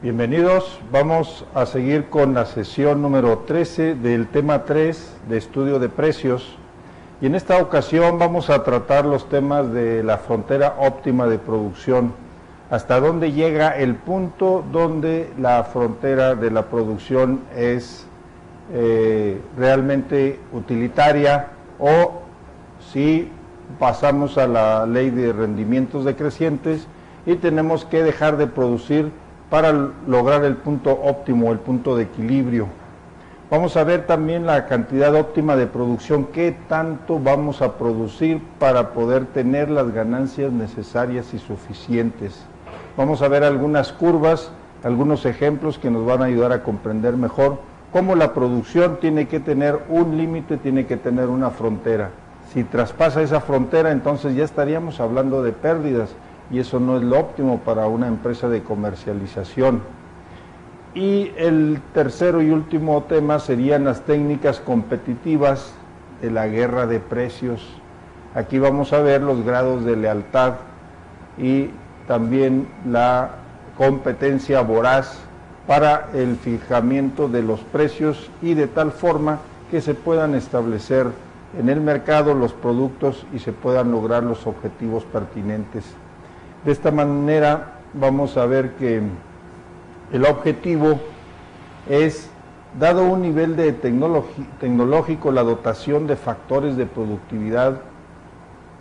Bienvenidos, vamos a seguir con la sesión número 13 del tema 3 de estudio de precios, y en esta ocasión vamos a tratar los temas de la frontera óptima de producción, hasta dónde llega el punto donde la frontera de la producción es realmente utilitaria, o si pasamos a la ley de rendimientos decrecientes y tenemos que dejar de producir para lograr el punto óptimo, el punto de equilibrio. Vamos a ver también la cantidad óptima de producción, qué tanto vamos a producir para poder tener las ganancias necesarias y suficientes. Vamos a ver algunas curvas, algunos ejemplos que nos van a ayudar a comprender mejor cómo la producción tiene que tener un límite, tiene que tener una frontera. Si traspasa esa frontera, entonces ya estaríamos hablando de pérdidas, y eso no es lo óptimo para una empresa de comercialización. Y el tercero y último tema serían las técnicas competitivas de la guerra de precios. Aquí vamos a ver los grados de lealtad y también la competencia voraz para el fijamiento de los precios, y de tal forma que se puedan establecer en el mercado los productos y se puedan lograr los objetivos pertinentes. De esta manera vamos a ver que el objetivo es, dado un nivel de tecnológico, la dotación de factores de productividad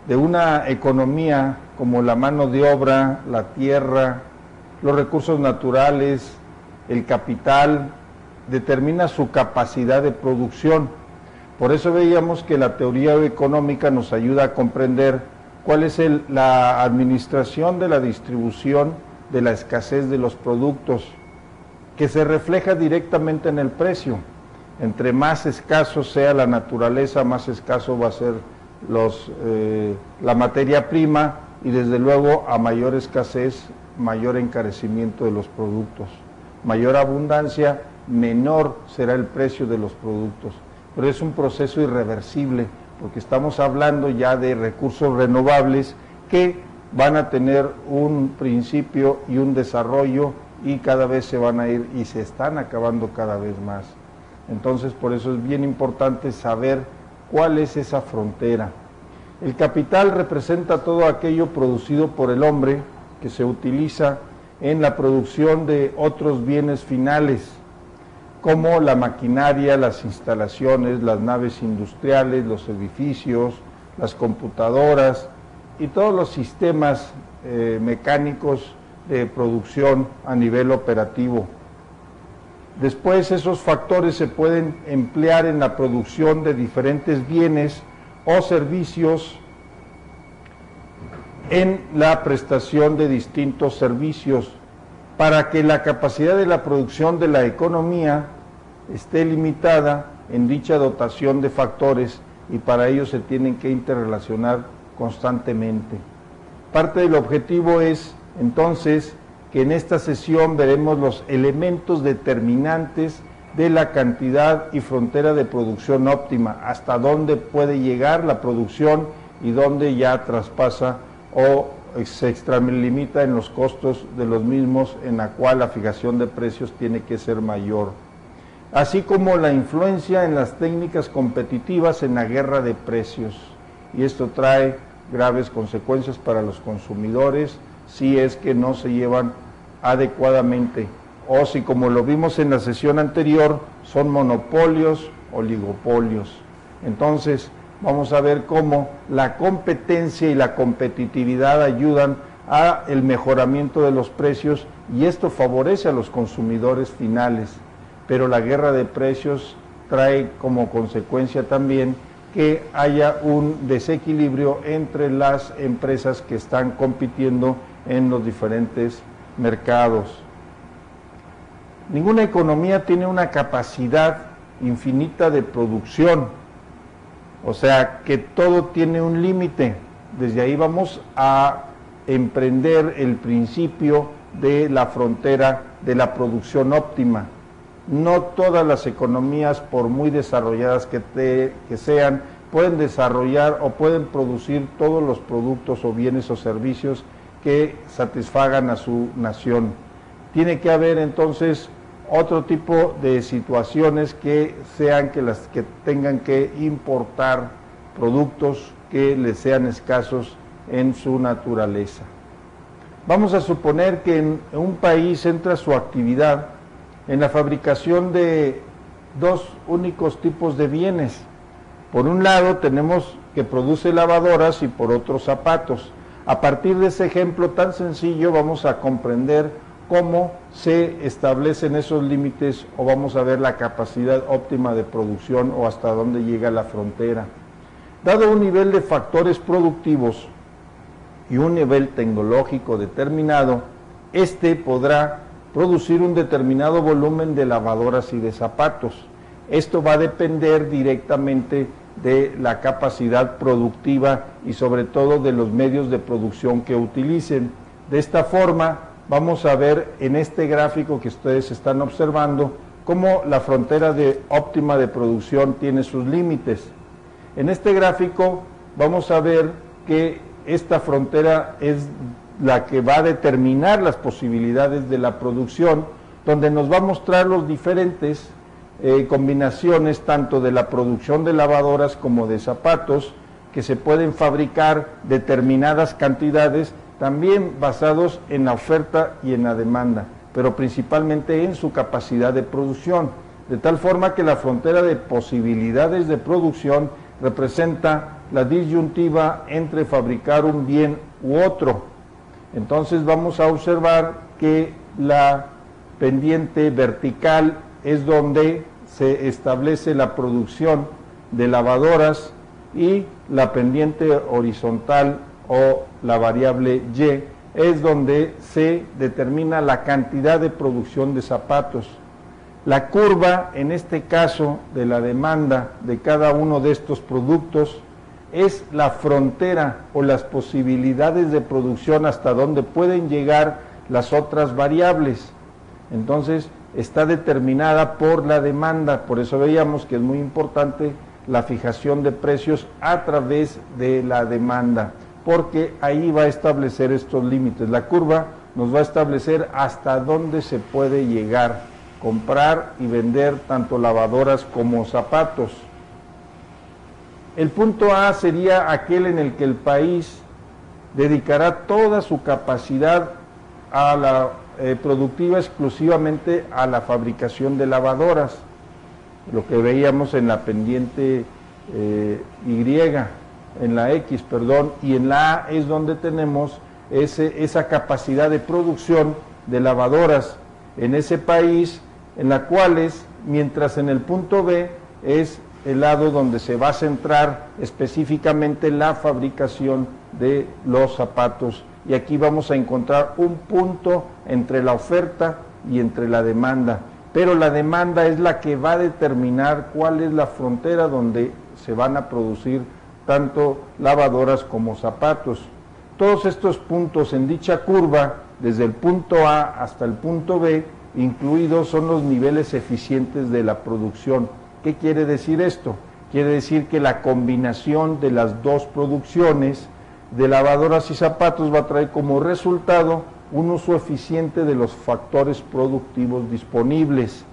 de una economía como la mano de obra, la tierra, los recursos naturales, el capital, determina su capacidad de producción. Por eso veíamos que la teoría económica nos ayuda a comprender cuál es la administración de la distribución de la escasez de los productos, que se refleja directamente en el precio. Entre más escaso sea la naturaleza, más escaso va a ser la materia prima, y desde luego a mayor escasez, mayor encarecimiento de los productos. Mayor abundancia, menor será el precio de los productos. Pero es un proceso irreversible, porque estamos hablando ya de recursos renovables que van a tener un principio y un desarrollo, y cada vez se van a ir y se están acabando cada vez más. Entonces, por eso es bien importante saber cuál es esa frontera. El capital representa todo aquello producido por el hombre que se utiliza en la producción de otros bienes finales, como la maquinaria, las instalaciones, las naves industriales, los edificios, las computadoras y todos los sistemas mecánicos de producción a nivel operativo. Después, esos factores se pueden emplear en la producción de diferentes bienes o servicios, en la prestación de distintos servicios, para que la capacidad de la producción de la economía esté limitada en dicha dotación de factores, y para ello se tienen que interrelacionar constantemente. Parte del objetivo es, entonces, que en esta sesión veremos los elementos determinantes de la cantidad y frontera de producción óptima, hasta dónde puede llegar la producción y dónde ya traspasa o se extralimita en los costos de los mismos, en la cual la fijación de precios tiene que ser mayor. Así como la influencia en las técnicas competitivas en la guerra de precios. Y esto trae graves consecuencias para los consumidores si es que no se llevan adecuadamente, o si, como lo vimos en la sesión anterior, son monopolios, oligopolios. Entonces, vamos a ver cómo la competencia y la competitividad ayudan a el mejoramiento de los precios, y esto favorece a los consumidores finales. Pero la guerra de precios trae como consecuencia también que haya un desequilibrio entre las empresas que están compitiendo en los diferentes mercados. Ninguna economía tiene una capacidad infinita de producción, o sea que todo tiene un límite. Desde ahí vamos a emprender el principio de la frontera de la producción óptima. No todas las economías, por muy desarrolladas que sean, pueden desarrollar o pueden producir todos los productos o bienes o servicios que satisfagan a su nación. tiene que haber entonces otro tipo de situaciones que sean que las que tengan que importar productos que les sean escasos en su naturaleza. Vamos a suponer que en un país centra su actividad en la fabricación de dos únicos tipos de bienes. Por un lado tenemos que produce lavadoras y por otro zapatos. A partir de ese ejemplo tan sencillo vamos a comprender cómo se establecen esos límites o vamos a ver la capacidad óptima de producción o hasta dónde llega la frontera. Dado un nivel de factores productivos y un nivel tecnológico determinado, este podrá producir un determinado volumen de lavadoras y de zapatos. Esto va a depender directamente de la capacidad productiva y sobre todo de los medios de producción que utilicen. De esta forma vamos a ver en este gráfico que ustedes están observando cómo la frontera óptima de producción tiene sus límites. En este gráfico vamos a ver que esta frontera es la que va a determinar las posibilidades de la producción, donde nos va a mostrar los diferentes combinaciones tanto de la producción de lavadoras como de zapatos que se pueden fabricar determinadas cantidades, también basados en la oferta y en la demanda, pero principalmente en su capacidad de producción, de tal forma que la frontera de posibilidades de producción representa la disyuntiva entre fabricar un bien u otro. Entonces vamos a observar que la pendiente vertical es donde se establece la producción de lavadoras y la pendiente horizontal o la variable Y es donde se determina la cantidad de producción de zapatos. La curva, en este caso, de la demanda de cada uno de estos productos es la frontera o las posibilidades de producción hasta donde pueden llegar las otras variables. Entonces, está determinada por la demanda, por eso veíamos que es muy importante la fijación de precios a través de la demanda, porque ahí va a establecer estos límites. La curva nos va a establecer hasta dónde se puede llegar, comprar y vender tanto lavadoras como zapatos. El punto A sería aquel en el que el país dedicará toda su capacidad a la productiva exclusivamente a la fabricación de lavadoras, lo que veíamos en la pendiente en la X, perdón, y en la A es donde tenemos esa capacidad de producción de lavadoras en ese país, en la cuales, mientras en el punto B es el lado donde se va a centrar específicamente la fabricación de los zapatos. Y aquí vamos a encontrar un punto entre la oferta y entre la demanda. Pero la demanda es la que va a determinar cuál es la frontera donde se van a producir tanto lavadoras como zapatos. Todos estos puntos en dicha curva, desde el punto A hasta el punto B, incluidos son los niveles eficientes de la producción. ¿Qué quiere decir esto? Quiere decir que la combinación de las dos producciones de lavadoras y zapatos va a traer como resultado un uso eficiente de los factores productivos disponibles.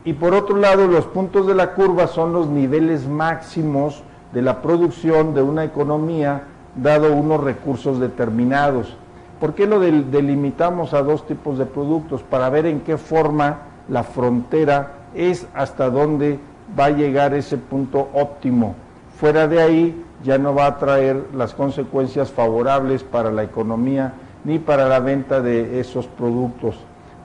Y por otro lado, los puntos de la curva son los niveles máximos de la producción de una economía dado unos recursos determinados. ¿Por qué lo delimitamos a dos tipos de productos? Para ver en qué forma la frontera es hasta dónde va a llegar ese punto óptimo. Fuera de ahí ya no va a traer las consecuencias favorables para la economía ni para la venta de esos productos.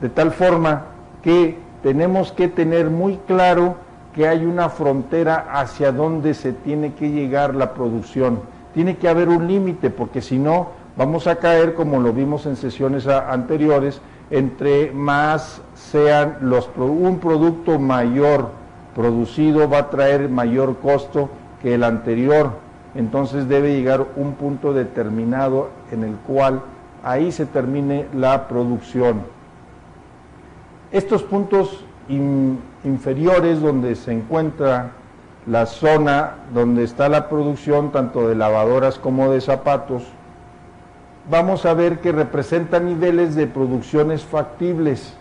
De tal forma que tenemos que tener muy claro que hay una frontera hacia donde se tiene que llegar la producción. Tiene que haber un límite, porque si no vamos a caer, como lo vimos en sesiones anteriores, entre más sean un producto mayor producido va a traer mayor costo que el anterior. Entonces debe llegar un punto determinado en el cual ahí se termine la producción. Estos puntos inferiores donde se encuentra la zona donde está la producción tanto de lavadoras como de zapatos, vamos a ver que representa niveles de producciones factibles.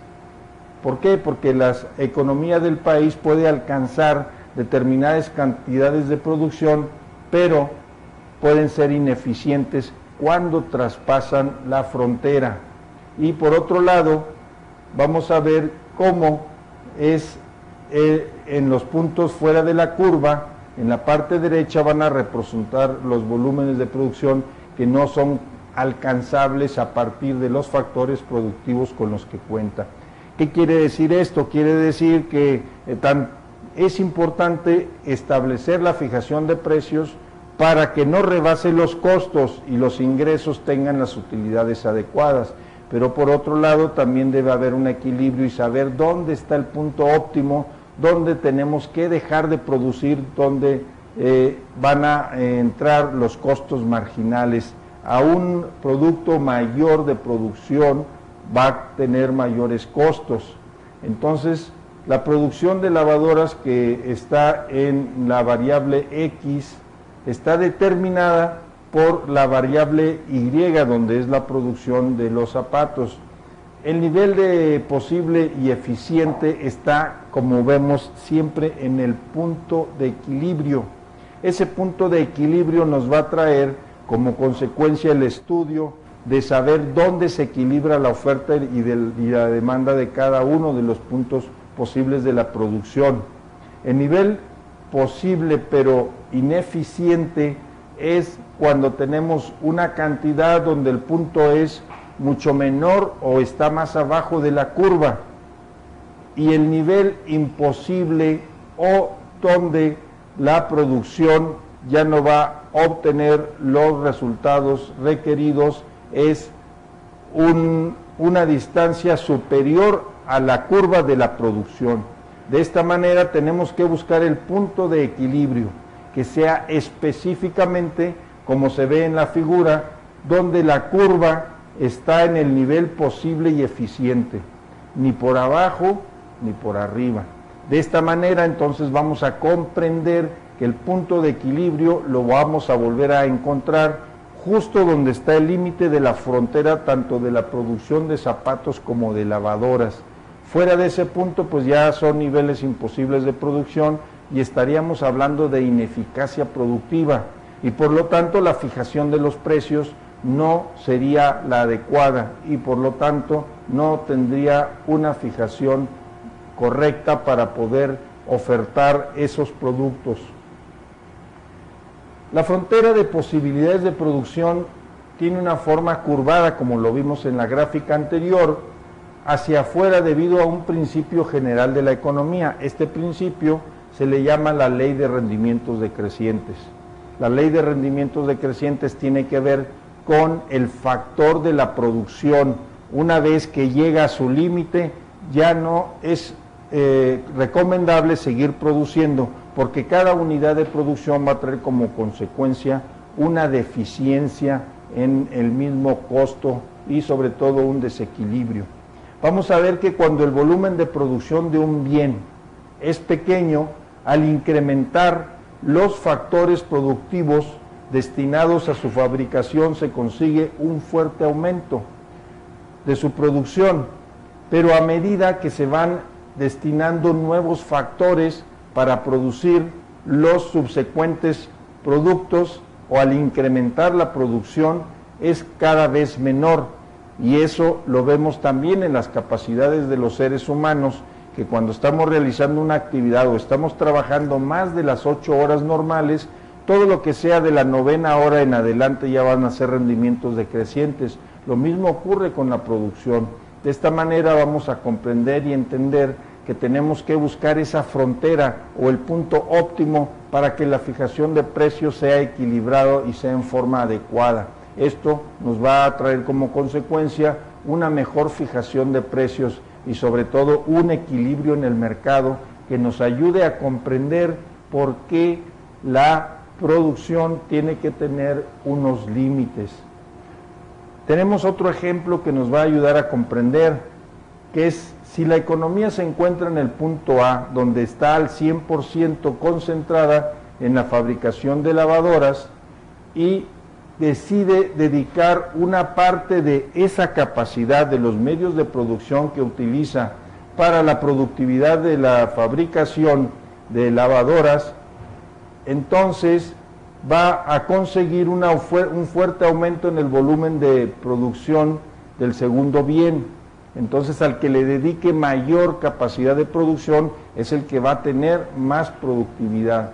¿Por qué? Porque la economía del país puede alcanzar determinadas cantidades de producción, pero pueden ser ineficientes cuando traspasan la frontera. Y por otro lado, vamos a ver cómo es en los puntos fuera de la curva, en la parte derecha van a representar los volúmenes de producción que no son alcanzables a partir de los factores productivos con los que cuenta. ¿Qué quiere decir esto? Quiere decir que es importante establecer la fijación de precios para que no rebase los costos y los ingresos tengan las utilidades adecuadas. Pero por otro lado también debe haber un equilibrio y saber dónde está el punto óptimo, dónde tenemos que dejar de producir, dónde van a entrar los costos marginales. A un producto mayor de producción va a tener mayores costos. Entonces, la producción de lavadoras que está en la variable X está determinada por la variable Y, donde es la producción de los zapatos. El nivel de posible y eficiente está, como vemos, siempre en el punto de equilibrio. Ese punto de equilibrio nos va a traer como consecuencia el estudio de saber dónde se equilibra la oferta y la demanda de cada uno de los puntos posibles de la producción. El nivel posible pero ineficiente es cuando tenemos una cantidad donde el punto es mucho menor o está más abajo de la curva, y el nivel imposible o donde la producción ya no va a obtener los resultados requeridos es una distancia superior a la curva de la producción. De esta manera tenemos que buscar el punto de equilibrio, que sea específicamente como se ve en la figura, donde la curva está en el nivel posible y eficiente, ni por abajo ni por arriba. De esta manera entonces vamos a comprender que el punto de equilibrio lo vamos a volver a encontrar justo donde está el límite de la frontera, tanto de la producción de zapatos como de lavadoras. Fuera de ese punto, pues ya son niveles imposibles de producción y estaríamos hablando de ineficacia productiva, y por lo tanto la fijación de los precios no sería la adecuada y por lo tanto no tendría una fijación correcta para poder ofertar esos productos. La frontera de posibilidades de producción tiene una forma curvada, como lo vimos en la gráfica anterior, hacia afuera debido a un principio general de la economía. Este principio se le llama la ley de rendimientos decrecientes. La ley de rendimientos decrecientes tiene que ver con el factor de la producción. Una vez que llega a su límite, ya no es recomendable seguir produciendo, porque cada unidad de producción va a traer como consecuencia una deficiencia en el mismo costo y sobre todo un desequilibrio. Vamos a ver que cuando el volumen de producción de un bien es pequeño, al incrementar los factores productivos destinados a su fabricación se consigue un fuerte aumento de su producción, pero a medida que se van destinando nuevos factores para producir los subsecuentes productos, o al incrementar la producción es cada vez menor, y eso lo vemos también en las capacidades de los seres humanos, que cuando estamos realizando una actividad o estamos trabajando más de las 8 horas normales, todo lo que sea de la 9ª hora en adelante ya van a ser rendimientos decrecientes. Lo mismo ocurre con la producción. De esta manera vamos a comprender y entender que tenemos que buscar esa frontera o el punto óptimo para que la fijación de precios sea equilibrado y sea en forma adecuada. Esto nos va a traer como consecuencia una mejor fijación de precios y sobre todo un equilibrio en el mercado que nos ayude a comprender por qué la producción tiene que tener unos límites. Tenemos otro ejemplo que nos va a ayudar a comprender, que es si la economía se encuentra en el punto A, donde está al 100% concentrada en la fabricación de lavadoras, y decide dedicar una parte de esa capacidad de los medios de producción que utiliza para la productividad de la fabricación de lavadoras, entonces va a conseguir un fuerte aumento en el volumen de producción del segundo bien. Entonces, al que le dedique mayor capacidad de producción es el que va a tener más productividad.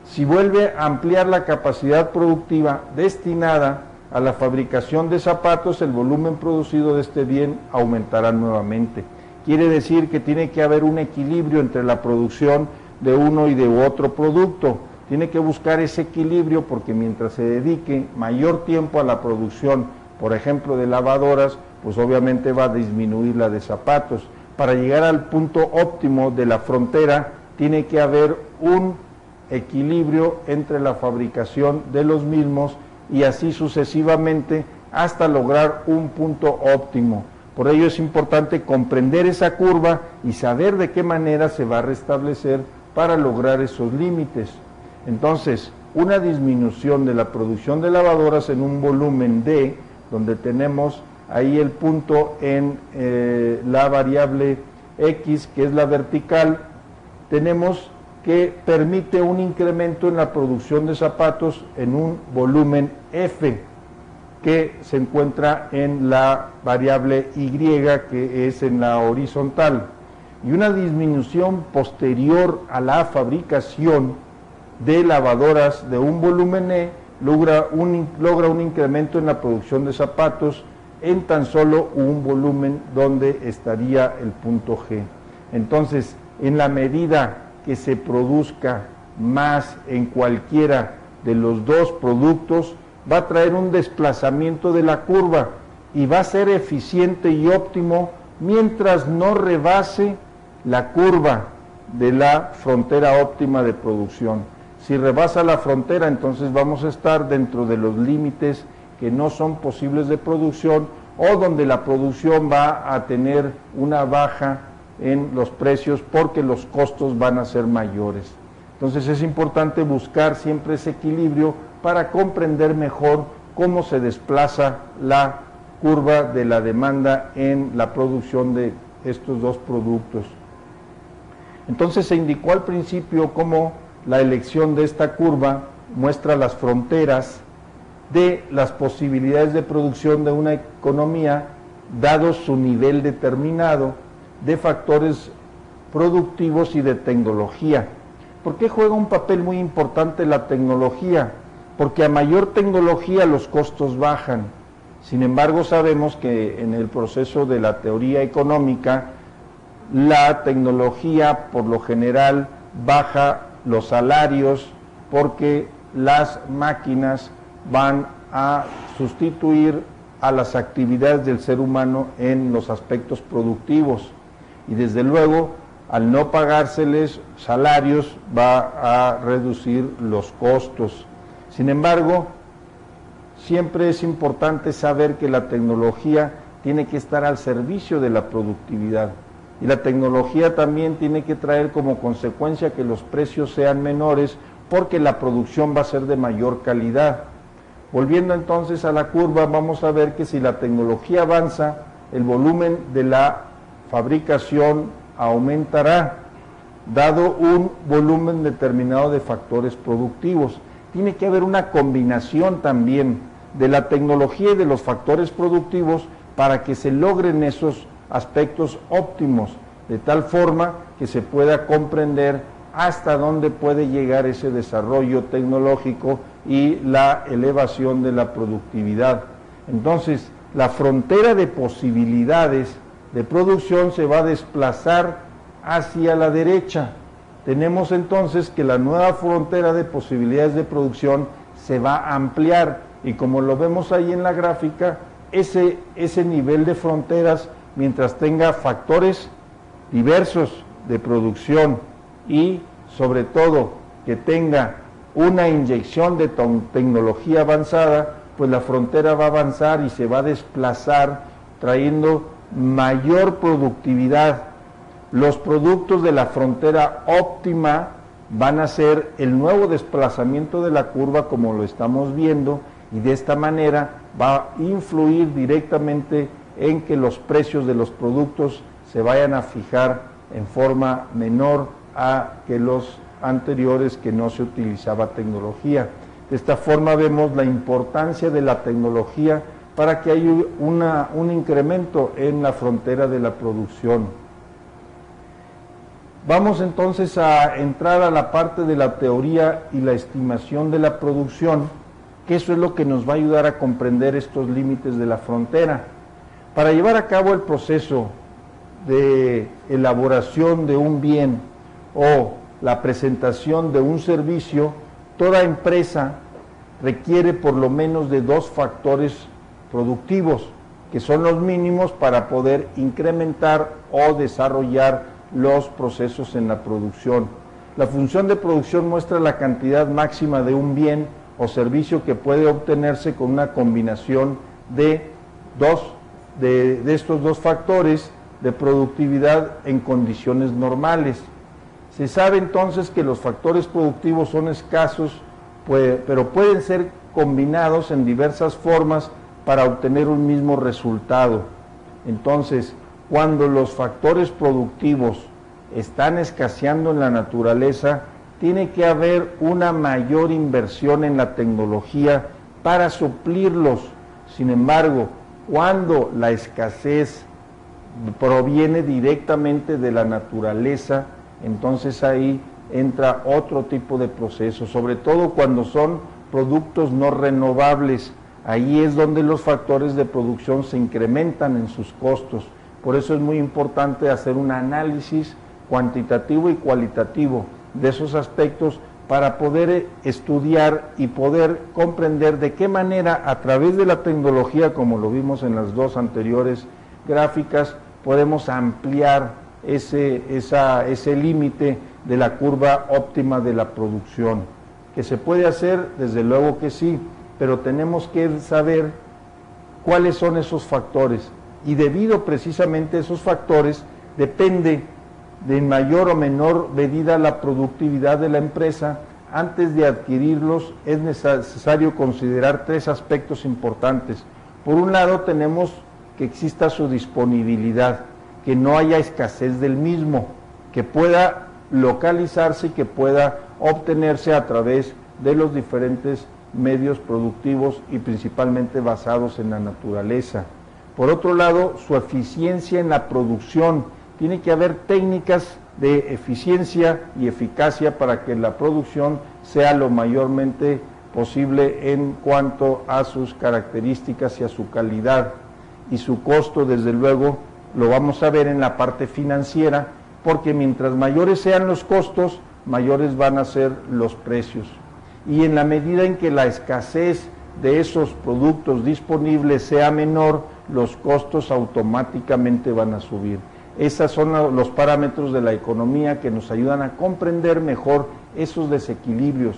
Si vuelve a ampliar la capacidad productiva destinada a la fabricación de zapatos, el volumen producido de este bien aumentará nuevamente. Quiere decir que tiene que haber un equilibrio entre la producción de uno y de otro producto. Tiene que buscar ese equilibrio porque mientras se dedique mayor tiempo a la producción, por ejemplo, de lavadoras, pues obviamente va a disminuir la de zapatos. Para llegar al punto óptimo de la frontera, tiene que haber un equilibrio entre la fabricación de los mismos y así sucesivamente hasta lograr un punto óptimo. Por ello es importante comprender esa curva y saber de qué manera se va a restablecer para lograr esos límites. Entonces, una disminución de la producción de lavadoras en un volumen D, donde tenemos ahí el punto en la variable X, que es la vertical, tenemos que permite un incremento en la producción de zapatos en un volumen F, que se encuentra en la variable Y, que es en la horizontal, y una disminución posterior a la fabricación de lavadoras de un volumen E logra un incremento en la producción de zapatos en tan solo un volumen donde estaría el punto G. Entonces, en la medida que se produzca más en cualquiera de los dos productos, va a traer un desplazamiento de la curva y va a ser eficiente y óptimo mientras no rebase la curva de la frontera óptima de producción. Si rebasa la frontera, entonces vamos a estar dentro de los límites que no son posibles de producción o donde la producción va a tener una baja en los precios porque los costos van a ser mayores. Entonces es importante buscar siempre ese equilibrio para comprender mejor cómo se desplaza la curva de la demanda en la producción de estos dos productos. Entonces se indicó al principio cómo la elección de esta curva muestra las fronteras de las posibilidades de producción de una economía dado su nivel determinado de factores productivos y de tecnología. ¿Por qué juega un papel muy importante la tecnología? Porque a mayor tecnología los costos bajan. Sin embargo, sabemos que en el proceso de la teoría económica, la tecnología por lo general baja los salarios porque las máquinas van a sustituir a las actividades del ser humano en los aspectos productivos. Y desde luego, al no pagárseles salarios, va a reducir los costos. Sin embargo, siempre es importante saber que la tecnología tiene que estar al servicio de la productividad. Y la tecnología también tiene que traer como consecuencia que los precios sean menores porque la producción va a ser de mayor calidad. Volviendo entonces a la curva, vamos a ver que si la tecnología avanza, el volumen de la fabricación aumentará, dado un volumen determinado de factores productivos. Tiene que haber una combinación también de la tecnología y de los factores productivos para que se logren esos aspectos óptimos, de tal forma que se pueda comprender hasta dónde puede llegar ese desarrollo tecnológico y la elevación de la productividad. Entonces, la frontera de posibilidades de producción se va a desplazar hacia la derecha. Tenemos entonces que la nueva frontera de posibilidades de producción se va a ampliar y como lo vemos ahí en la gráfica, ese nivel de fronteras, mientras tenga factores diversos de producción y sobre todo que tenga una inyección de tecnología avanzada, pues la frontera va a avanzar y se va a desplazar trayendo mayor productividad. Los productos de la frontera óptima van a ser el nuevo desplazamiento de la curva como lo estamos viendo y de esta manera va a influir directamente en que los precios de los productos se vayan a fijar en forma menor a que los anteriores que no se utilizaba tecnología. De esta forma vemos la importancia de la tecnología para que haya un incremento en la frontera de la producción. Vamos entonces a entrar a la parte de la teoría y la estimación de la producción, que eso es lo que nos va a ayudar a comprender estos límites de la frontera. Para llevar a cabo el proceso de elaboración de un bien o la presentación de un servicio, toda empresa requiere por lo menos de 2 factores productivos, que son los mínimos para poder incrementar o desarrollar los procesos en la producción. La función de producción muestra la cantidad máxima de un bien o servicio que puede obtenerse con una combinación de estos 2 factores de productividad en condiciones normales. Se sabe entonces que los factores productivos son escasos, pero pueden ser combinados en diversas formas para obtener un mismo resultado. Entonces, cuando los factores productivos están escaseando en la naturaleza, tiene que haber una mayor inversión en la tecnología para suplirlos. Sin embargo, cuando la escasez proviene directamente de la naturaleza, entonces ahí entra otro tipo de proceso, sobre todo cuando son productos no renovables. Ahí es donde los factores de producción se incrementan en sus costos. Por eso es muy importante hacer un análisis cuantitativo y cualitativo de esos aspectos para poder estudiar y poder comprender de qué manera a través de la tecnología, como lo vimos en las 2 anteriores gráficas, podemos ampliar ese límite de la curva óptima de la producción. ¿Que se puede hacer? Desde luego que sí, pero tenemos que saber cuáles son esos factores, y debido precisamente a esos factores depende de mayor o menor medida la productividad de la empresa. Antes de adquirirlos es necesario considerar 3 aspectos importantes. Por un lado, tenemos que exista su disponibilidad, que no haya escasez del mismo, que pueda localizarse y que pueda obtenerse a través de los diferentes medios productivos y principalmente basados en la naturaleza. Por otro lado, su eficiencia en la producción. Tiene que haber técnicas de eficiencia y eficacia para que la producción sea lo mayormente posible en cuanto a sus características y a su calidad. Y su costo, desde luego, lo vamos a ver en la parte financiera, porque mientras mayores sean los costos, mayores van a ser los precios. Y en la medida en que la escasez de esos productos disponibles sea menor, los costos automáticamente van a subir. Esos son los parámetros de la economía que nos ayudan a comprender mejor esos desequilibrios.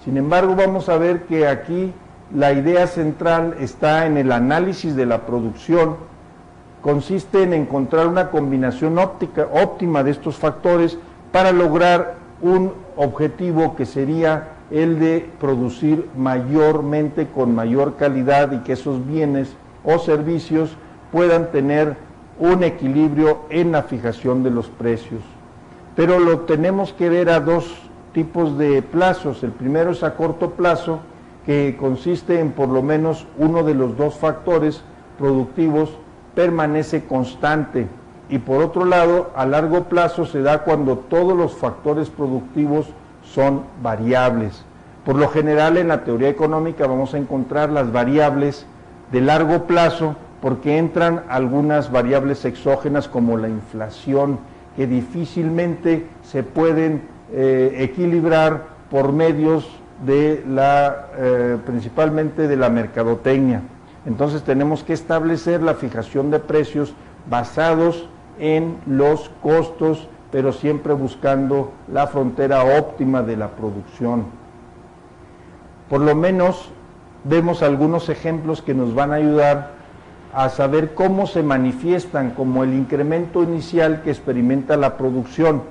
Sin embargo, vamos a ver que aquí la idea central está en el análisis de la producción. Consiste en encontrar una combinación óptima de estos factores para lograr un objetivo que sería el de producir mayormente con mayor calidad y que esos bienes o servicios puedan tener un equilibrio en la fijación de los precios. Pero lo tenemos que ver a 2 tipos de plazos. El primero es a corto plazo, que consiste en por lo menos uno de los 2 factores productivos permanece constante, y por otro lado, a largo plazo se da cuando todos los factores productivos son variables. Por lo general, en la teoría económica vamos a encontrar las variables de largo plazo, porque entran algunas variables exógenas como la inflación, que difícilmente se pueden equilibrar por medios de principalmente de la mercadotecnia. Entonces tenemos que establecer la fijación de precios basados en los costos, pero siempre buscando la frontera óptima de la producción. Por lo menos vemos algunos ejemplos que nos van a ayudar a saber cómo se manifiestan como el incremento inicial que experimenta la producción.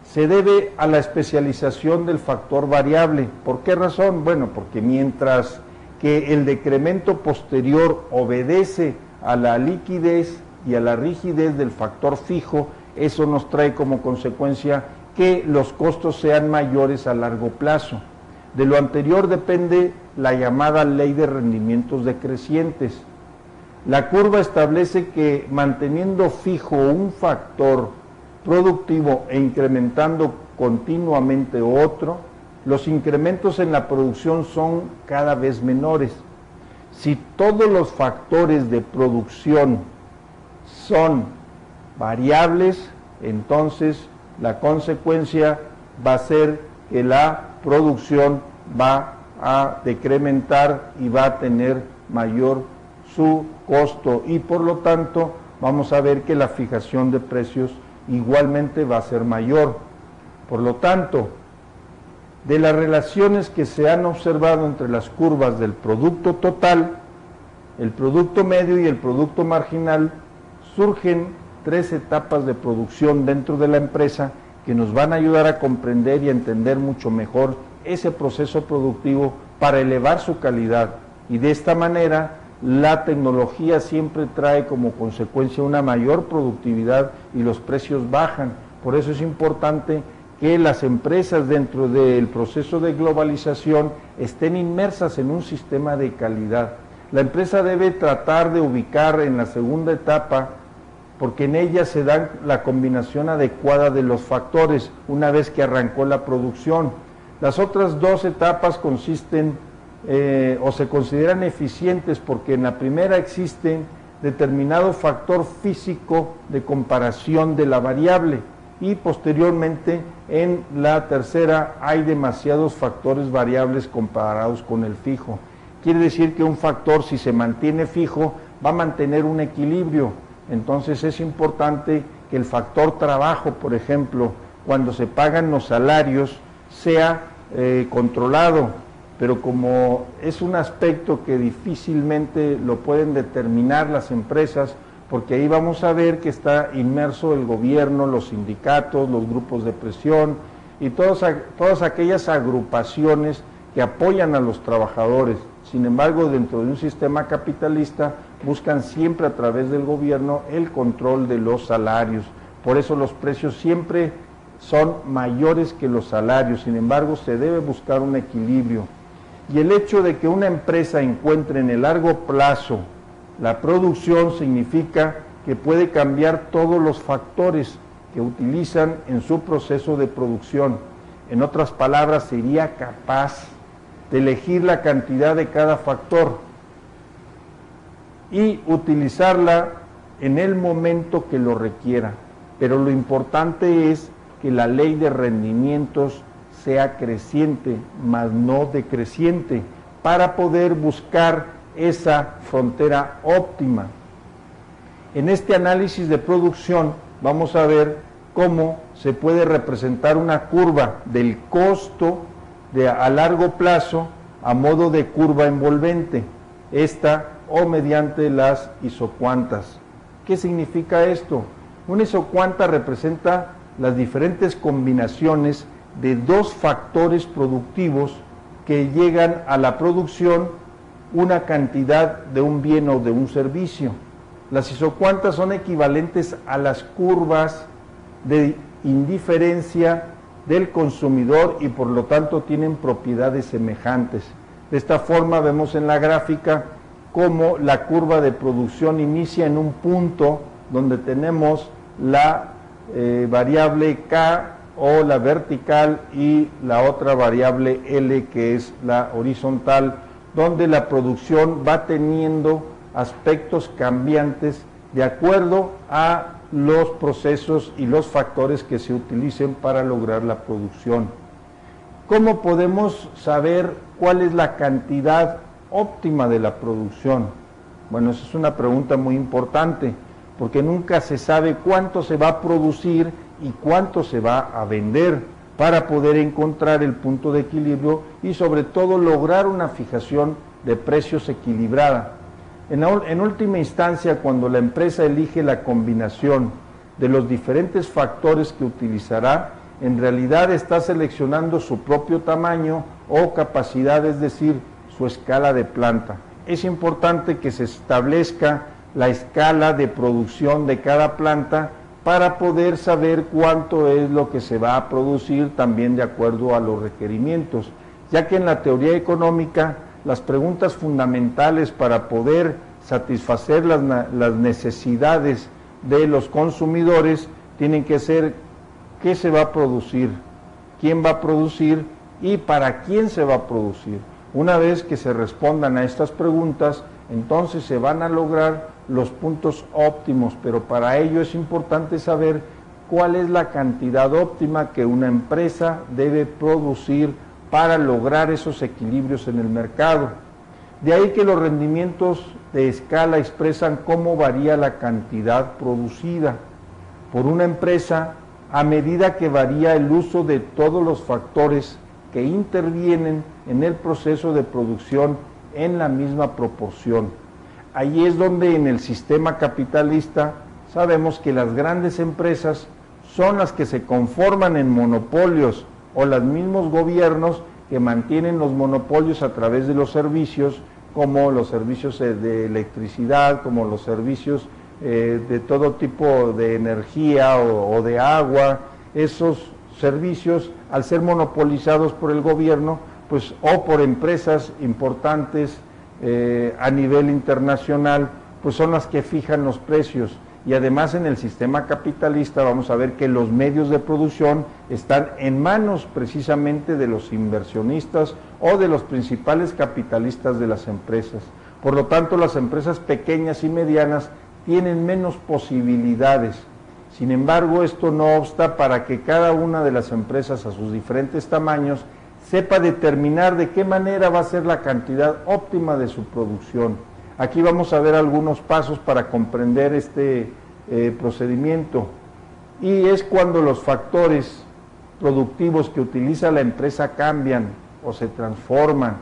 Se debe a la especialización del factor variable. ¿Por qué razón? Bueno, porque mientras que el decremento posterior obedece a la liquidez y a la rigidez del factor fijo, eso nos trae como consecuencia que los costos sean mayores a largo plazo. De lo anterior depende la llamada ley de rendimientos decrecientes. La curva establece que manteniendo fijo un factor productivo e incrementando continuamente otro, los incrementos en la producción son cada vez menores. Si todos los factores de producción son variables, entonces la consecuencia va a ser que la producción va a decrementar y va a tener mayor su costo, y por lo tanto vamos a ver que la fijación de precios igualmente va a ser mayor. Por lo tanto, de las relaciones que se han observado entre las curvas del producto total, el producto medio y el producto marginal, surgen 3 etapas de producción dentro de la empresa que nos van a ayudar a comprender y a entender mucho mejor ese proceso productivo para elevar su calidad, y de esta manera la tecnología siempre trae como consecuencia una mayor productividad y los precios bajan. Por eso es importante que las empresas dentro del proceso de globalización estén inmersas en un sistema de calidad. La empresa debe tratar de ubicar en la segunda etapa, porque en ella se da la combinación adecuada de los factores una vez que arrancó la producción. Las otras 2 etapas consisten o se consideran eficientes porque en la primera existe determinado factor físico de comparación de la variable, y posteriormente en la tercera hay demasiados factores variables comparados con el fijo. Quiere decir que un factor, si se mantiene fijo, va a mantener un equilibrio. Entonces es importante que el factor trabajo, por ejemplo, cuando se pagan los salarios, sea controlado, pero como es un aspecto que difícilmente lo pueden determinar las empresas, porque ahí vamos a ver que está inmerso el gobierno, los sindicatos, los grupos de presión y todas aquellas agrupaciones que apoyan a los trabajadores. Sin embargo, dentro de un sistema capitalista buscan siempre a través del gobierno el control de los salarios. Por eso los precios siempre son mayores que los salarios. Sin embargo, se debe buscar un equilibrio. Y el hecho de que una empresa encuentre en el largo plazo la producción significa que puede cambiar todos los factores que utilizan en su proceso de producción. En otras palabras, sería capaz de elegir la cantidad de cada factor y utilizarla en el momento que lo requiera. Pero lo importante es que la ley de rendimientos sea creciente, mas no decreciente, para poder buscar esa frontera óptima. En este análisis de producción vamos a ver cómo se puede representar una curva del costo a largo plazo a modo de curva envolvente, o mediante las isocuantas. ¿Qué significa esto? Una isocuanta representa las diferentes combinaciones de 2 factores productivos que llegan a la producción una cantidad de un bien o de un servicio. Las isocuantas son equivalentes a las curvas de indiferencia del consumidor y por lo tanto tienen propiedades semejantes. De esta forma vemos en la gráfica cómo la curva de producción inicia en un punto donde tenemos la variable K o la vertical y la otra variable L que es la horizontal, donde la producción va teniendo aspectos cambiantes de acuerdo a los procesos y los factores que se utilicen para lograr la producción. ¿Cómo podemos saber cuál es la cantidad óptima de la producción? Bueno, esa es una pregunta muy importante, porque nunca se sabe cuánto se va a producir y cuánto se va a vender, para poder encontrar el punto de equilibrio y sobre todo lograr una fijación de precios equilibrada. En última instancia, cuando la empresa elige la combinación de los diferentes factores que utilizará, en realidad está seleccionando su propio tamaño o capacidad, es decir, su escala de planta. Es importante que se establezca la escala de producción de cada planta para poder saber cuánto es lo que se va a producir también de acuerdo a los requerimientos, ya que en la teoría económica las preguntas fundamentales para poder satisfacer las necesidades de los consumidores tienen que ser qué se va a producir, quién va a producir y para quién se va a producir. Una vez que se respondan a estas preguntas, entonces se van a lograr los puntos óptimos, pero para ello es importante saber cuál es la cantidad óptima que una empresa debe producir para lograr esos equilibrios en el mercado. De ahí que los rendimientos de escala expresan cómo varía la cantidad producida por una empresa a medida que varía el uso de todos los factores que intervienen en el proceso de producción en la misma proporción. Ahí es donde en el sistema capitalista sabemos que las grandes empresas son las que se conforman en monopolios o los mismos gobiernos que mantienen los monopolios a través de los servicios, como los servicios de electricidad, como los servicios de todo tipo de energía o de agua. Esos servicios, al ser monopolizados por el gobierno, pues o por empresas importantes a nivel internacional, pues son las que fijan los precios. Y además en el sistema capitalista vamos a ver que los medios de producción están en manos precisamente de los inversionistas o de los principales capitalistas de las empresas. Por lo tanto, las empresas pequeñas y medianas tienen menos posibilidades. Sin embargo, esto no obsta para que cada una de las empresas a sus diferentes tamaños sepa determinar de qué manera va a ser la cantidad óptima de su producción. Aquí vamos a ver algunos pasos para comprender este procedimiento, y es cuando los factores productivos que utiliza la empresa cambian o se transforman.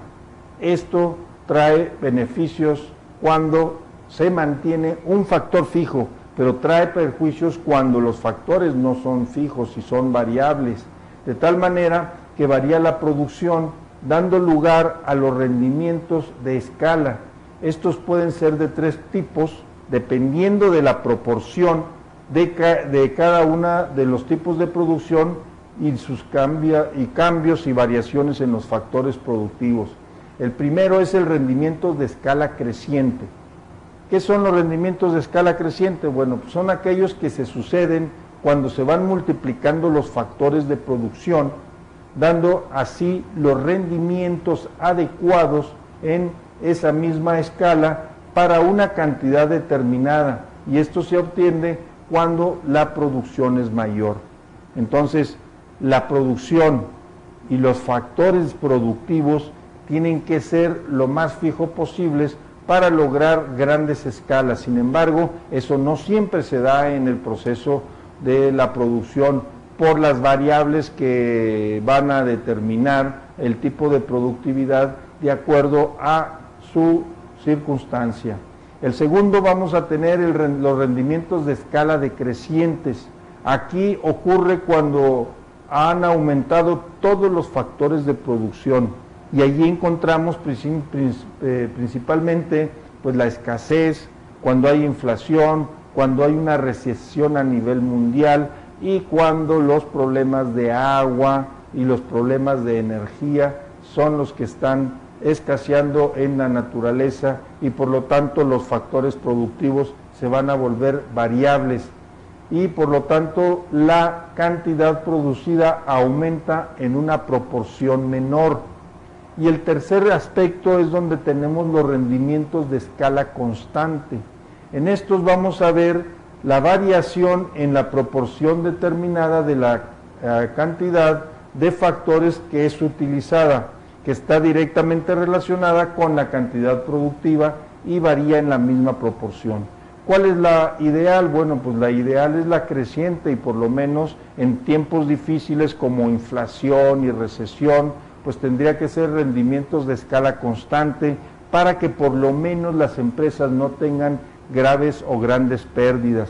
Esto trae beneficios cuando se mantiene un factor fijo, pero trae perjuicios cuando los factores no son fijos y son variables, de tal manera que varía la producción, dando lugar a los rendimientos de escala. Estos pueden ser de tres tipos, dependiendo de la proporción de cada uno de los tipos de producción y sus cambios y variaciones en los factores productivos. El primero es el rendimiento de escala creciente. ¿Qué son los rendimientos de escala creciente? Bueno, pues son aquellos que se suceden cuando se van multiplicando los factores de producción, dando así los rendimientos adecuados en esa misma escala para una cantidad determinada, y esto se obtiene cuando la producción es mayor. Entonces, la producción y los factores productivos tienen que ser lo más fijo posibles para lograr grandes escalas. Sin embargo, eso no siempre se da en el proceso de la producción por las variables que van a determinar el tipo de productividad de acuerdo a su circunstancia. El segundo, vamos a tener los rendimientos de escala decrecientes. Aquí ocurre cuando han aumentado todos los factores de producción, y allí encontramos principalmente pues la escasez, cuando hay inflación, cuando hay una recesión a nivel mundial y cuando los problemas de agua y los problemas de energía son los que están escaseando en la naturaleza, y por lo tanto los factores productivos se van a volver variables y por lo tanto la cantidad producida aumenta en una proporción menor. Y el tercer aspecto es donde tenemos los rendimientos de escala constante. En estos vamos a ver la variación en la proporción determinada de la cantidad de factores que es utilizada, que está directamente relacionada con la cantidad productiva y varía en la misma proporción. ¿Cuál es la ideal? Bueno, pues la ideal es la creciente, y por lo menos en tiempos difíciles como inflación y recesión, pues tendría que ser rendimientos de escala constante para que por lo menos las empresas no tengan graves o grandes pérdidas.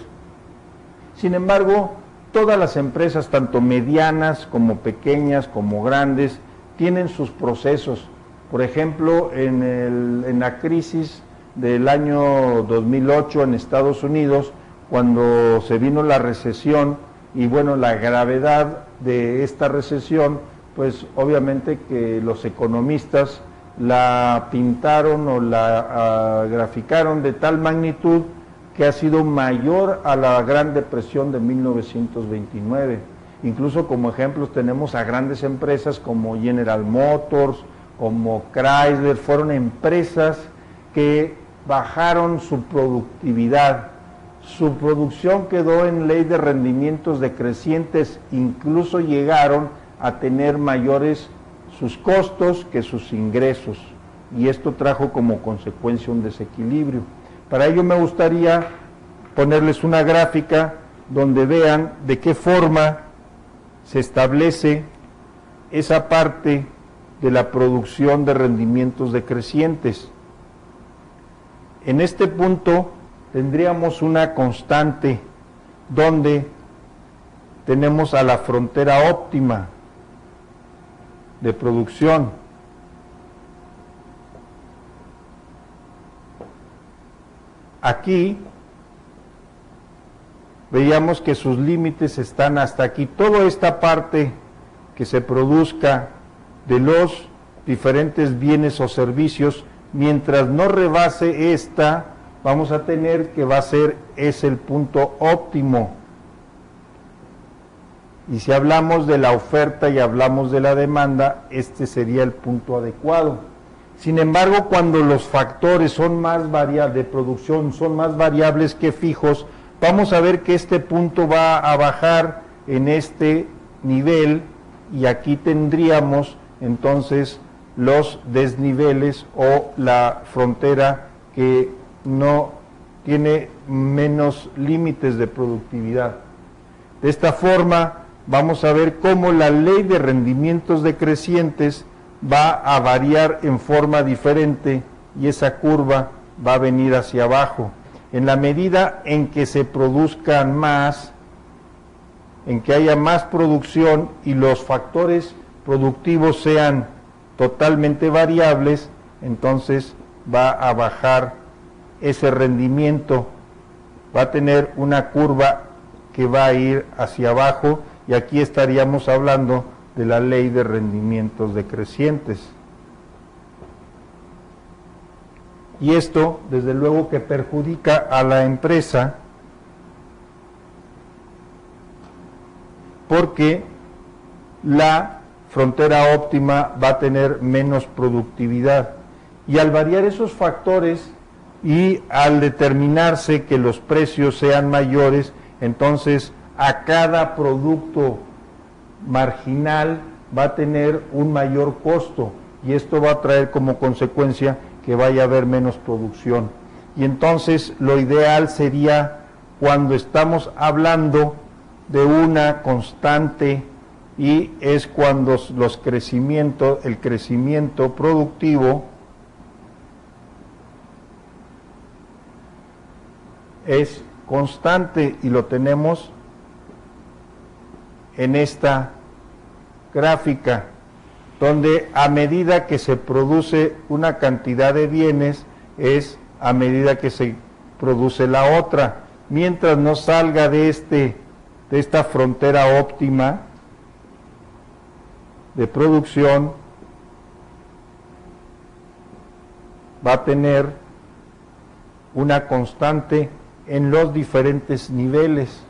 Sin embargo, todas las empresas, tanto medianas como pequeñas como grandes, tienen sus procesos, Por ejemplo, en la crisis del año 2008 en Estados Unidos, cuando se vino la recesión y bueno, la gravedad de esta recesión, pues obviamente que los economistas la pintaron o la graficaron de tal magnitud que ha sido mayor a la Gran Depresión de 1929. Incluso como ejemplos tenemos a grandes empresas como General Motors, como Chrysler, fueron empresas que bajaron su productividad. Su producción quedó en ley de rendimientos decrecientes, incluso llegaron a tener mayores sus costos que sus ingresos, y esto trajo como consecuencia un desequilibrio. Para ello me gustaría ponerles una gráfica donde vean de qué forma se establece esa parte de la producción de rendimientos decrecientes. En este punto tendríamos una constante donde tenemos a la frontera óptima de producción. Aquí veíamos que sus límites están hasta aquí. Toda esta parte que se produzca de los diferentes bienes o servicios, mientras no rebase esta, vamos a tener que es el punto óptimo. Y si hablamos de la oferta y hablamos de la demanda, este sería el punto adecuado. Sin embargo, cuando los factores son más de producción son más variables que fijos, vamos a ver que este punto va a bajar en este nivel y aquí tendríamos entonces los desniveles o la frontera que no tiene menos límites de productividad. De esta forma vamos a ver cómo la ley de rendimientos decrecientes va a variar en forma diferente y esa curva va a venir hacia abajo. En la medida en que se produzcan más, en que haya más producción y los factores productivos sean totalmente variables, entonces va a bajar ese rendimiento, va a tener una curva que va a ir hacia abajo y aquí estaríamos hablando de la ley de rendimientos decrecientes. Y esto, desde luego, que perjudica a la empresa porque la frontera óptima va a tener menos productividad. Y al variar esos factores y al determinarse que los precios sean mayores, entonces a cada producto marginal va a tener un mayor costo y esto va a traer como consecuencia que vaya a haber menos producción. Y entonces lo ideal sería, cuando estamos hablando de una constante, y es cuando el crecimiento productivo es constante, y lo tenemos en esta gráfica, donde a medida que se produce una cantidad de bienes es a medida que se produce la otra. Mientras no salga de esta frontera óptima de producción, va a tener una constante en los diferentes niveles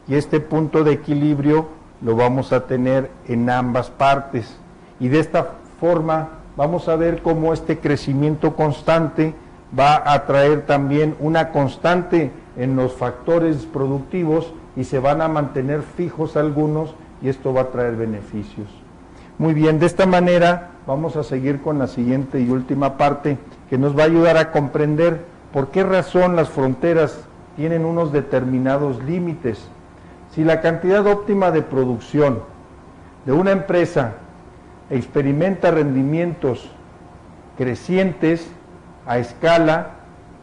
y este punto de equilibrio lo vamos a tener en ambas partes. Y de esta forma vamos a ver cómo este crecimiento constante va a traer también una constante en los factores productivos y se van a mantener fijos algunos y esto va a traer beneficios. Muy bien, de esta manera vamos a seguir con la siguiente y última parte que nos va a ayudar a comprender por qué razón las fronteras tienen unos determinados límites. Si la cantidad óptima de producción de una empresa experimenta rendimientos crecientes a escala,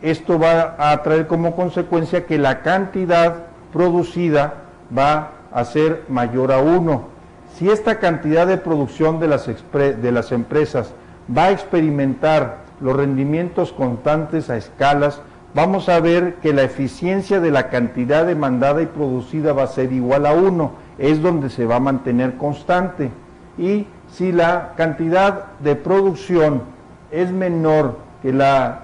esto va a traer como consecuencia que la cantidad producida va a ser mayor a 1. Si esta cantidad de producción de las empresas va a experimentar los rendimientos constantes a escalas, vamos a ver que la eficiencia de la cantidad demandada y producida va a ser igual a 1, es donde se va a mantener constante. Y si la cantidad de producción es menor que la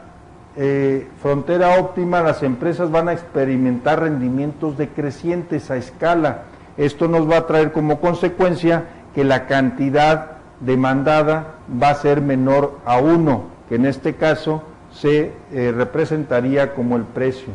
frontera óptima, las empresas van a experimentar rendimientos decrecientes a escala. Esto nos va a traer como consecuencia que la cantidad demandada va a ser menor a 1, que en este caso se representaría como el precio.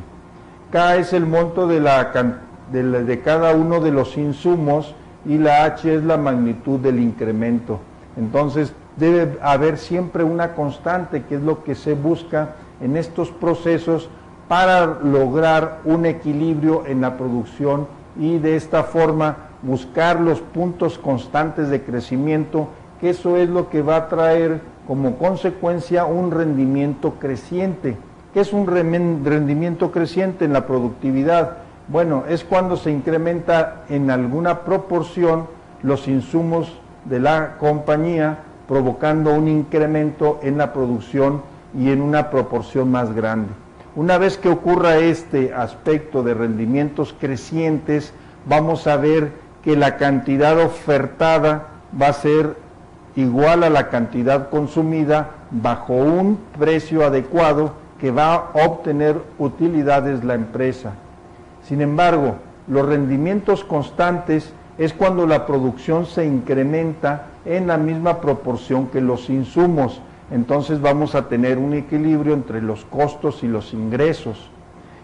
K es el monto de cada uno de los insumos y la H es la magnitud del incremento. Entonces debe haber siempre una constante, que es lo que se busca en estos procesos para lograr un equilibrio en la producción y de esta forma buscar los puntos constantes de crecimiento, que eso es lo que va a traer como consecuencia un rendimiento creciente. ¿Qué es un rendimiento creciente en la productividad? Bueno, es cuando se incrementa en alguna proporción los insumos de la compañía, provocando un incremento en la producción y en una proporción más grande. Una vez que ocurra este aspecto de rendimientos crecientes, vamos a ver que la cantidad ofertada va a ser igual a la cantidad consumida bajo un precio adecuado que va a obtener utilidades la empresa. Sin embargo, los rendimientos constantes es cuando la producción se incrementa en la misma proporción que los insumos. Entonces vamos a tener un equilibrio entre los costos y los ingresos.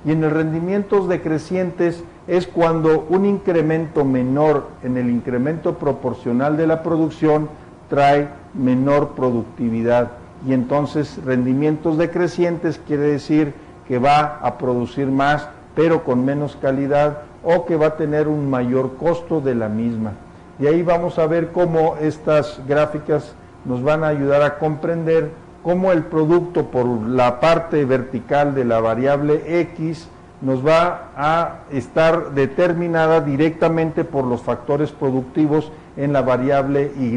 Y en los rendimientos decrecientes es cuando un incremento menor en el incremento proporcional de la producción trae menor productividad. Y entonces rendimientos decrecientes quiere decir que va a producir más, pero con menos calidad, o que va a tener un mayor costo de la misma. Y ahí vamos a ver cómo estas gráficas nos van a ayudar a comprender cómo el producto por la parte vertical de la variable X nos va a estar determinada directamente por los factores productivos en la variable Y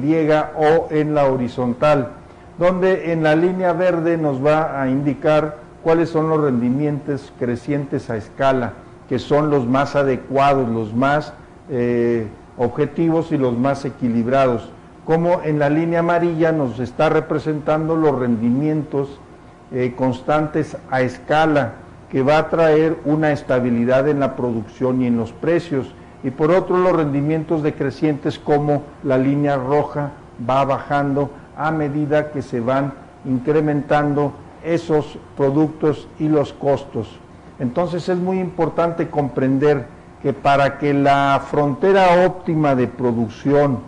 o en la horizontal, donde en la línea verde nos va a indicar cuáles son los rendimientos crecientes a escala, que son los más adecuados, los más objetivos y los más equilibrados. Como en la línea amarilla nos está representando los rendimientos constantes a escala, que va a traer una estabilidad en la producción y en los precios. Y por otro, los rendimientos decrecientes, como la línea roja va bajando a medida que se van incrementando esos productos y los costos. Entonces es muy importante comprender que para que la frontera óptima de producción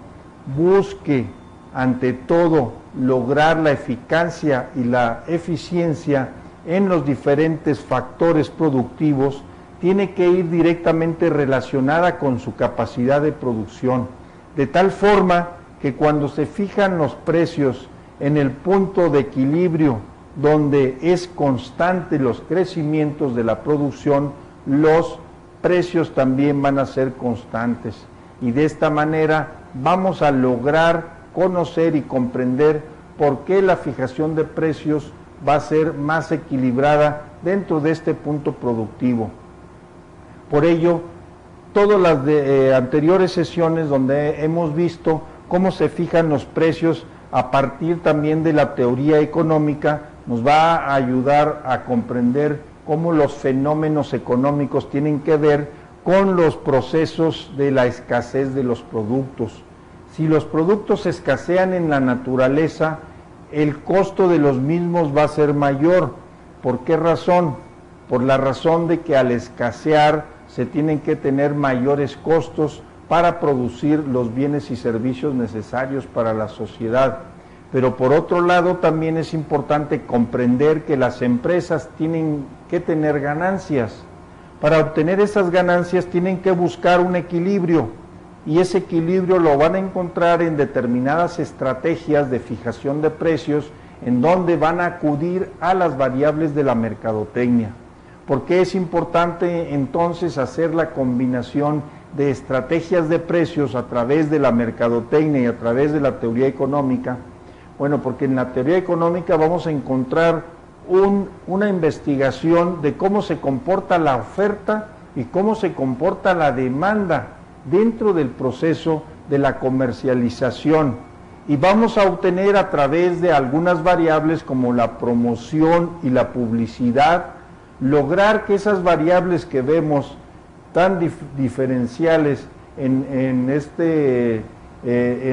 busque ante todo lograr la eficacia y la eficiencia en los diferentes factores productivos, tiene que ir directamente relacionada con su capacidad de producción, de tal forma que cuando se fijan los precios en el punto de equilibrio donde es constante los crecimientos de la producción, los precios también van a ser constantes. Y de esta manera vamos a lograr conocer y comprender por qué la fijación de precios va a ser más equilibrada dentro de este punto productivo. Por ello, todas las anteriores sesiones donde hemos visto cómo se fijan los precios a partir también de la teoría económica, nos va a ayudar a comprender cómo los fenómenos económicos tienen que ver con los procesos de la escasez de los productos. Si los productos escasean en la naturaleza, el costo de los mismos va a ser mayor. ¿Por qué razón? Por la razón de que al escasear se tienen que tener mayores costos para producir los bienes y servicios necesarios para la sociedad. Pero por otro lado también es importante comprender que las empresas tienen que tener ganancias. Para obtener esas ganancias tienen que buscar un equilibrio, y ese equilibrio lo van a encontrar en determinadas estrategias de fijación de precios, en donde van a acudir a las variables de la mercadotecnia. ¿Por qué es importante entonces hacer la combinación de estrategias de precios a través de la mercadotecnia y a través de la teoría económica? Bueno, porque en la teoría económica vamos a encontrar una investigación de cómo se comporta la oferta y cómo se comporta la demanda dentro del proceso de la comercialización. Y vamos a obtener a través de algunas variables como la promoción y la publicidad, lograr que esas variables que vemos tan diferenciales en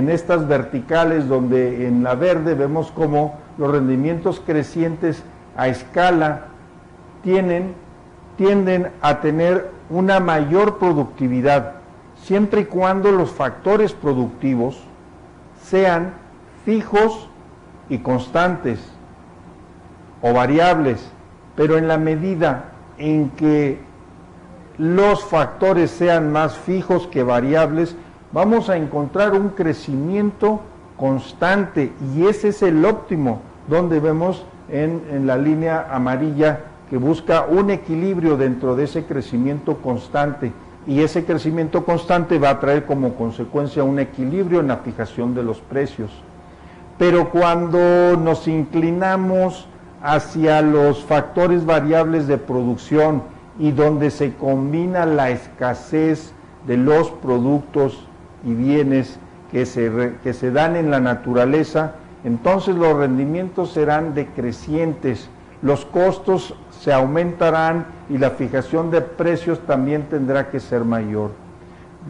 estas verticales, donde en la verde vemos como los rendimientos crecientes a escala tienden a tener una mayor productividad, siempre y cuando los factores productivos sean fijos y constantes o variables, pero en la medida en que los factores sean más fijos que variables, vamos a encontrar un crecimiento constante, y ese es el óptimo, donde vemos en la línea amarilla que busca un equilibrio dentro de ese crecimiento constante, y ese crecimiento constante va a traer como consecuencia un equilibrio en la fijación de los precios. Pero cuando nos inclinamos hacia los factores variables de producción y donde se combina la escasez de los productos y bienes que se dan en la naturaleza, entonces los rendimientos serán decrecientes, los costos se aumentarán y la fijación de precios también tendrá que ser mayor.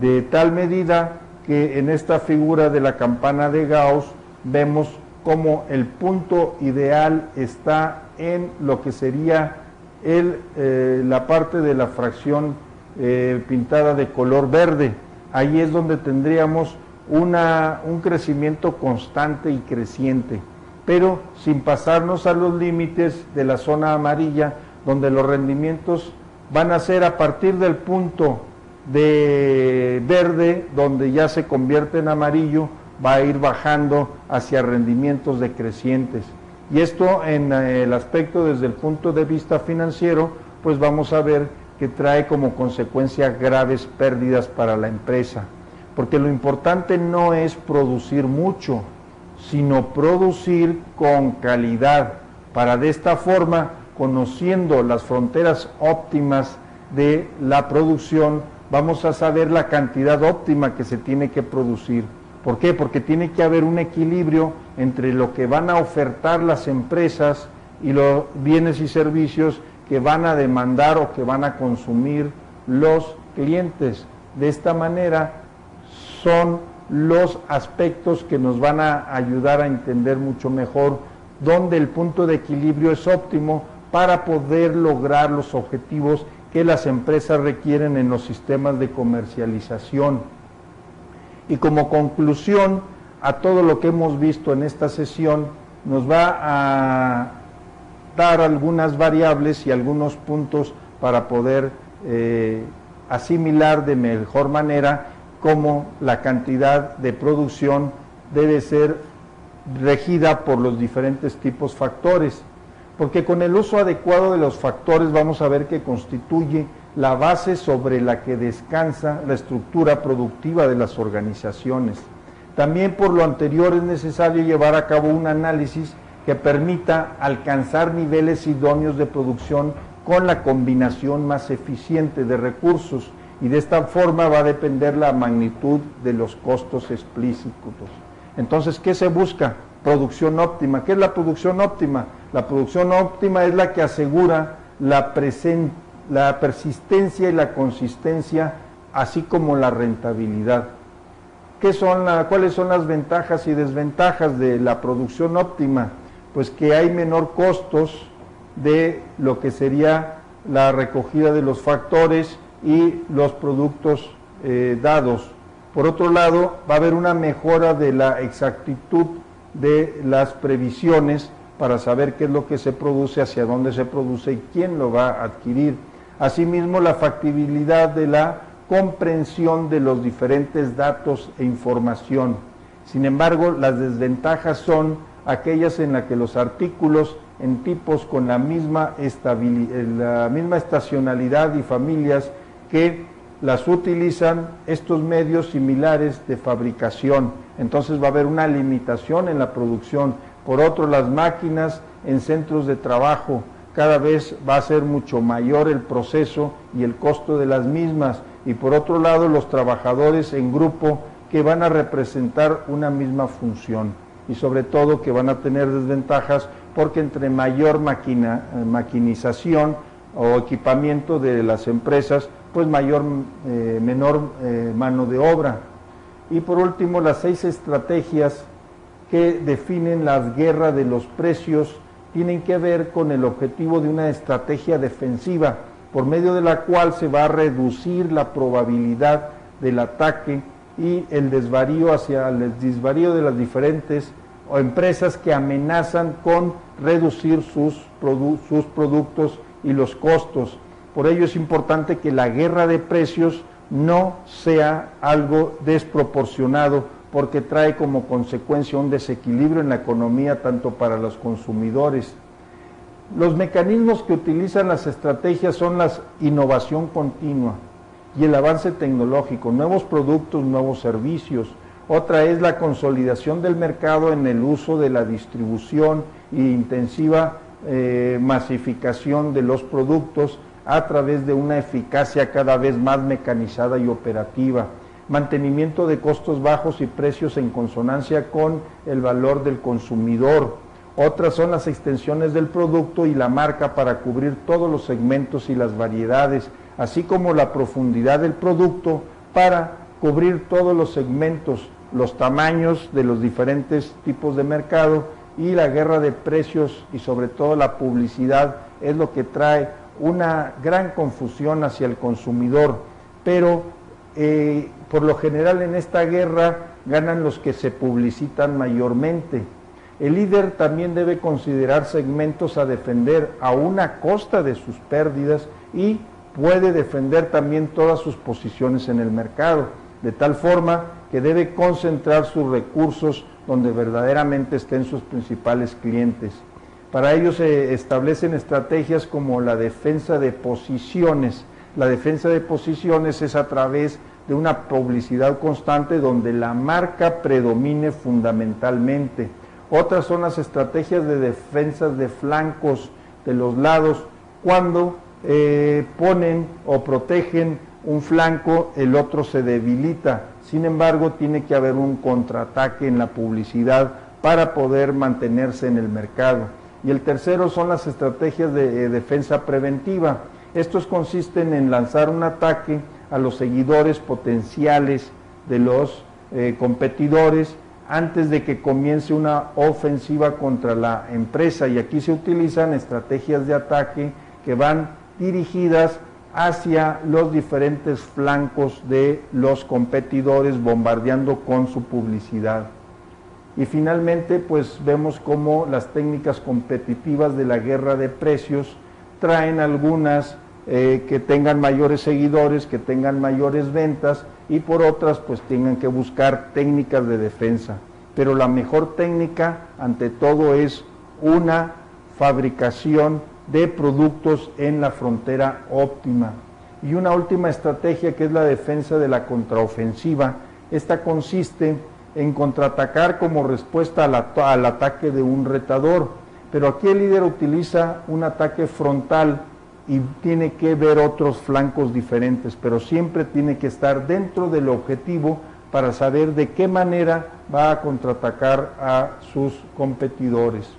De tal medida que en esta figura de la campana de Gauss vemos cómo el punto ideal está en lo que sería la parte de la fracción pintada de color verde. Ahí es donde tendríamos un crecimiento constante y creciente, pero sin pasarnos a los límites de la zona amarilla, donde los rendimientos van a ser a partir del punto de verde, donde ya se convierte en amarillo, va a ir bajando hacia rendimientos decrecientes. Y esto en el aspecto desde el punto de vista financiero, pues vamos a ver que trae como consecuencia graves pérdidas para la empresa, porque lo importante no es producir mucho, sino producir con calidad, para de esta forma, conociendo las fronteras óptimas de la producción, vamos a saber la cantidad óptima que se tiene que producir. ¿Por qué? Porque tiene que haber un equilibrio entre lo que van a ofertar las empresas y los bienes y servicios que van a demandar o que van a consumir los clientes. De esta manera son los aspectos que nos van a ayudar a entender mucho mejor dónde el punto de equilibrio es óptimo para poder lograr los objetivos que las empresas requieren en los sistemas de comercialización. Y como conclusión a todo lo que hemos visto en esta sesión, nos va a dar algunas variables y algunos puntos para poder asimilar de mejor manera cómo la cantidad de producción debe ser regida por los diferentes tipos factores, porque con el uso adecuado de los factores vamos a ver que constituye la base sobre la que descansa la estructura productiva de las organizaciones. También por lo anterior es necesario llevar a cabo un análisis que permita alcanzar niveles idóneos de producción con la combinación más eficiente de recursos, y de esta forma va a depender la magnitud de los costos explícitos. Entonces, ¿qué se busca? Producción óptima. ¿Qué es la producción óptima? La producción óptima es la que asegura la persistencia y la consistencia, así como la rentabilidad. ¿Cuáles son las ventajas y desventajas de la producción óptima? Pues que hay menor costos de lo que sería la recogida de los factores y los productos dados. Por otro lado, va a haber una mejora de la exactitud de las previsiones para saber qué es lo que se produce, hacia dónde se produce y quién lo va a adquirir. Asimismo, la factibilidad de la comprensión de los diferentes datos e información. Sin embargo, las desventajas son aquellas en las que los artículos en tipos con la misma estacionalidad y familias que las utilizan estos medios similares de fabricación, entonces va a haber una limitación en la producción. Por otro, las máquinas en centros de trabajo, cada vez va a ser mucho mayor el proceso y el costo de las mismas, y por otro lado los trabajadores en grupo que van a representar una misma función, y sobre todo que van a tener desventajas porque entre mayor maquinización o equipamiento de las empresas, pues menor mano de obra. Y por último, las 6 estrategias que definen la guerra de los precios tienen que ver con el objetivo de una estrategia defensiva, por medio de la cual se va a reducir la probabilidad del ataque y el desvarío de las diferentes empresas que amenazan con reducir sus productos y los costos. Por ello es importante que la guerra de precios no sea algo desproporcionado, porque trae como consecuencia un desequilibrio en la economía tanto para los consumidores. Los mecanismos que utilizan las estrategias son la innovación continua y el avance tecnológico, nuevos productos, nuevos servicios. Otra es la consolidación del mercado en el uso de la distribución e intensiva masificación de los productos a través de una eficacia cada vez más mecanizada y operativa, mantenimiento de costos bajos y precios en consonancia con el valor del consumidor. Otras son las extensiones del producto y la marca para cubrir todos los segmentos y las variedades, así como la profundidad del producto para cubrir todos los segmentos, los tamaños de los diferentes tipos de mercado, y la guerra de precios y sobre todo la publicidad es lo que trae una gran confusión hacia el consumidor, pero por lo general en esta guerra ganan los que se publicitan mayormente. El líder también debe considerar segmentos a defender a una costa de sus pérdidas y puede defender también todas sus posiciones en el mercado, de tal forma que debe concentrar sus recursos donde verdaderamente estén sus principales clientes. Para ello se establecen estrategias como la defensa de posiciones. La defensa de posiciones es a través de una publicidad constante donde la marca predomine fundamentalmente. Otras son las estrategias de defensa de flancos, de los lados, cuando ponen o protegen un flanco, el otro se debilita. Sin embargo, tiene que haber un contraataque en la publicidad para poder mantenerse en el mercado. Y el tercero son las estrategias de defensa preventiva. Estos consisten en lanzar un ataque a los seguidores potenciales de los competidores antes de que comience una ofensiva contra la empresa, y aquí se utilizan estrategias de ataque que van dirigidas hacia los diferentes flancos de los competidores, bombardeando con su publicidad. Y finalmente, pues vemos cómo las técnicas competitivas de la guerra de precios traen algunas que tengan mayores seguidores, que tengan mayores ventas, y por otras pues tengan que buscar técnicas de defensa. Pero la mejor técnica ante todo es una fabricación de productos en la frontera óptima. Y una última estrategia, que es la defensa de la contraofensiva. Esta consiste en contraatacar como respuesta al ataque de un retador, pero aquí el líder utiliza un ataque frontal y tiene que ver otros flancos diferentes, pero siempre tiene que estar dentro del objetivo para saber de qué manera va a contraatacar a sus competidores.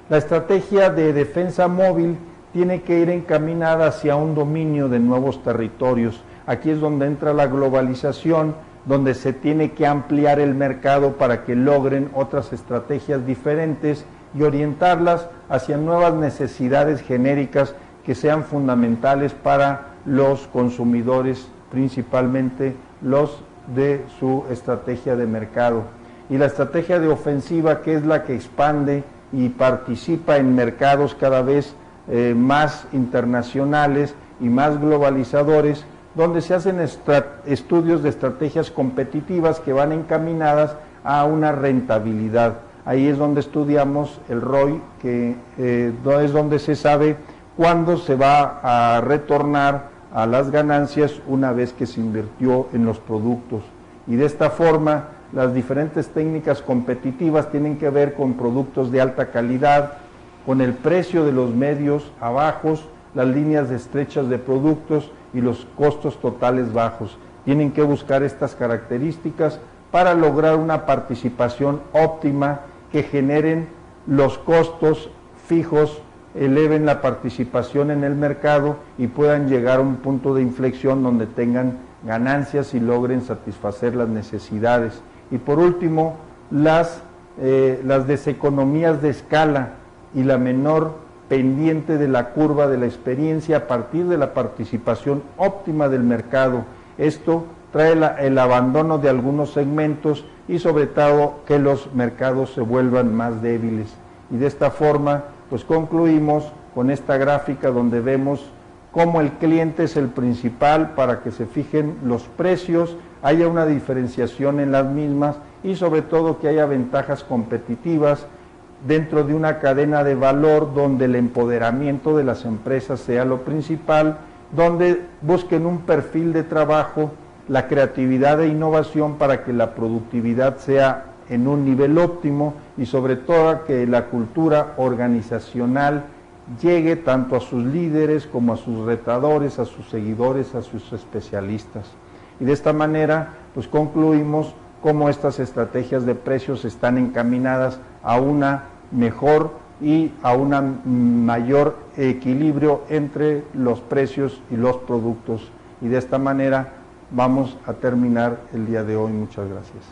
La estrategia de defensa móvil tiene que ir encaminada hacia un dominio de nuevos territorios. Aquí es donde entra la globalización, donde se tiene que ampliar el mercado para que logren otras estrategias diferentes y orientarlas hacia nuevas necesidades genéricas que sean fundamentales para los consumidores, principalmente los de su estrategia de mercado. Y la estrategia de ofensiva, que es la que expande y participa en mercados cada vez más internacionales y más globalizadores, donde se hacen estudios de estrategias competitivas que van encaminadas a una rentabilidad. Ahí es donde estudiamos el ROI, que es donde se sabe cuándo se va a retornar a las ganancias una vez que se invirtió en los productos. Y de esta forma, las diferentes técnicas competitivas tienen que ver con productos de alta calidad, con el precio de los medios a bajos, las líneas estrechas de productos y los costos totales bajos. Tienen que buscar estas características para lograr una participación óptima que generen los costos fijos, eleven la participación en el mercado y puedan llegar a un punto de inflexión donde tengan ganancias y logren satisfacer las necesidades. Y por último, las deseconomías de escala y la menor pendiente de la curva de la experiencia a partir de la participación óptima del mercado. Esto trae el abandono de algunos segmentos y sobre todo que los mercados se vuelvan más débiles. Y de esta forma, pues concluimos con esta gráfica donde vemos cómo el cliente es el principal para que se fijen los precios, haya una diferenciación en las mismas y sobre todo que haya ventajas competitivas dentro de una cadena de valor donde el empoderamiento de las empresas sea lo principal, donde busquen un perfil de trabajo, la creatividad e innovación para que la productividad sea en un nivel óptimo y sobre todo que la cultura organizacional llegue tanto a sus líderes como a sus retadores, a sus seguidores, a sus especialistas. Y de esta manera, pues concluimos cómo estas estrategias de precios están encaminadas a una mejor y a un mayor equilibrio entre los precios y los productos. Y de esta manera vamos a terminar el día de hoy. Muchas gracias.